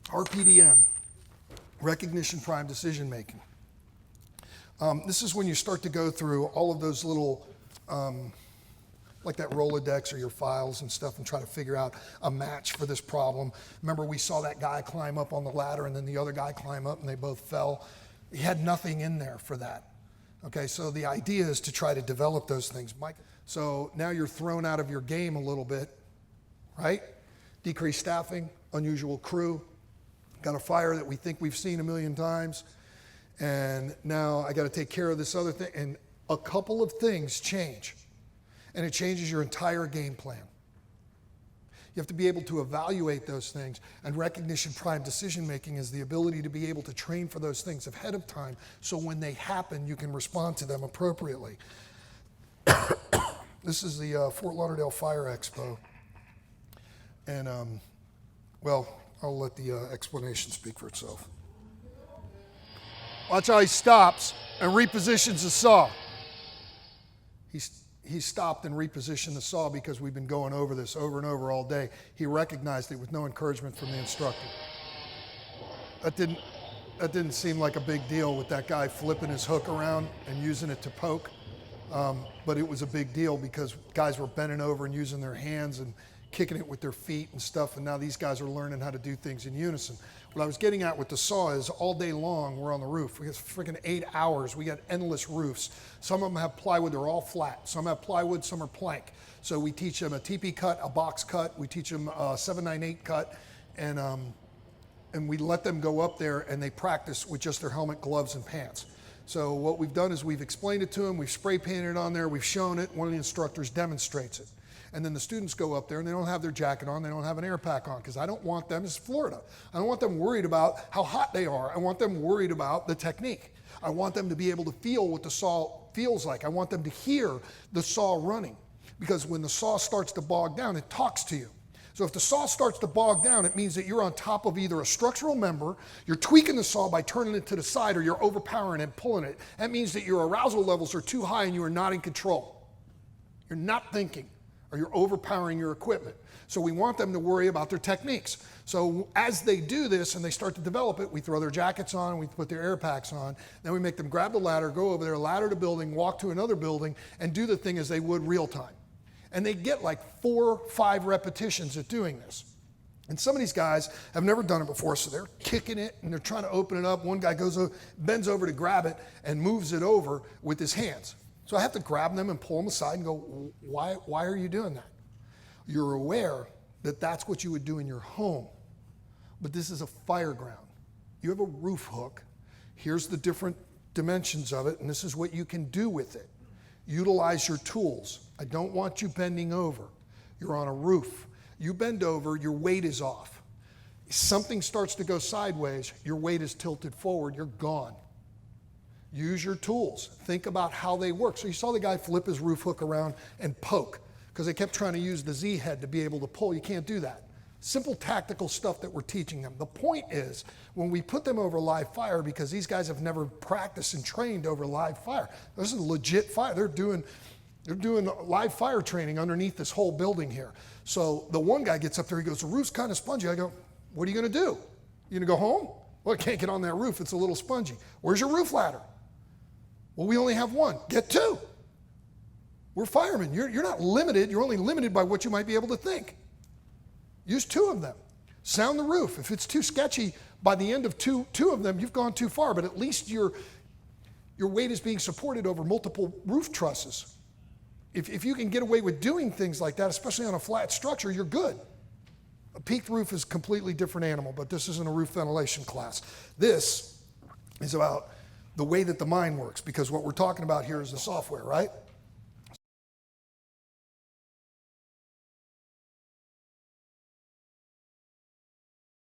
Rpdm, recognition prime decision making. This is when you start to go through all of those little, like that Rolodex or your files and stuff, and try to figure out a match for this problem. Remember, we saw that guy climb up on the ladder and then the other guy climb up and they both fell. He had nothing in there for that. Okay, so the idea is to try to develop those things. Mike, so now you're thrown out of your game a little bit, right? Decreased staffing, unusual crew, got a fire that we think we've seen a million times, and now I got to take care of this other thing, and a couple of things change, and it changes your entire game plan. You have to be able to evaluate those things, and recognition prime decision making is the ability to be able to train for those things ahead of time so when they happen you can respond to them appropriately. This is the Fort Lauderdale Fire Expo, and well, I'll let the explanation speak for itself. Watch how he stops and repositions the saw. He stopped and repositioned the saw because we've been going over this over and over all day. He recognized it with no encouragement from the instructor. That didn't seem like a big deal with that guy flipping his hook around and using it to poke. But it was a big deal because guys were bending over and using their hands and kicking it with their feet and stuff, and now these guys are learning how to do things in unison. What I was getting at with the saw is all day long we're on the roof. We got freaking 8 hours. We got endless roofs. Some of them have plywood, they're all flat. Some have plywood, some are plank. So we teach them a TP cut, a box cut. We teach them a 798 cut, and we let them go up there and they practice with just their helmet, gloves, and pants. So what we've done is we've explained it to them, we've spray painted it on there, we've shown it, one of the instructors demonstrates it. And then the students go up there and they don't have their jacket on, they don't have an air pack on, because I don't want them, it's Florida, I don't want them worried about how hot they are. I want them worried about the technique. I want them to be able to feel what the saw feels like. I want them to hear the saw running, because when the saw starts to bog down, it talks to you. So if the saw starts to bog down, it means that you're on top of either a structural member, you're tweaking the saw by turning it to the side, or you're overpowering it and pulling it. That means that your arousal levels are too high and you are not in control. You're not thinking, or you're overpowering your equipment. So we want them to worry about their techniques. So as they do this and they start to develop it, we throw their jackets on, we put their air packs on, then we make them grab the ladder, go over there, ladder to building, walk to another building, and do the thing as they would real time. And they get like 4 or 5 repetitions at doing this. And some of these guys have never done it before, so they're kicking it and they're trying to open it up. One guy bends over to grab it and moves it over with his hands. So I have to grab them and pull them aside and go, why are you doing that? You're aware that that's what you would do in your home, but this is a fire ground. You have a roof hook. Here's the different dimensions of it, and this is what you can do with it. Utilize your tools. I don't want you bending over. You're on a roof. You bend over, your weight is off. Something starts to go sideways, your weight is tilted forward, you're gone. Use your tools. Think about how they work. So you saw the guy flip his roof hook around and poke because they kept trying to use the Z head to be able to pull. You can't do that. Simple tactical stuff that we're teaching them. The point is, when we put them over live fire, because these guys have never practiced and trained over live fire. This is legit fire. They're doing live fire training underneath this whole building here. So the one guy gets up there, he goes, the roof's kind of spongy. I go, what are you going to do? You going to go home? Well, I can't get on that roof. It's a little spongy. Where's your roof ladder? Well, we only have 1. Get 2. We're firemen. You're not limited. You're only limited by what you might be able to think. Use 2 of them. Sound the roof. If it's too sketchy, by the end of two of them, you've gone too far, but at least your weight is being supported over multiple roof trusses. If you can get away with doing things like that, especially on a flat structure, you're good. A peaked roof is a completely different animal, but this isn't a roof ventilation class. This is about the way that the mind works, because what we're talking about here is the software, right?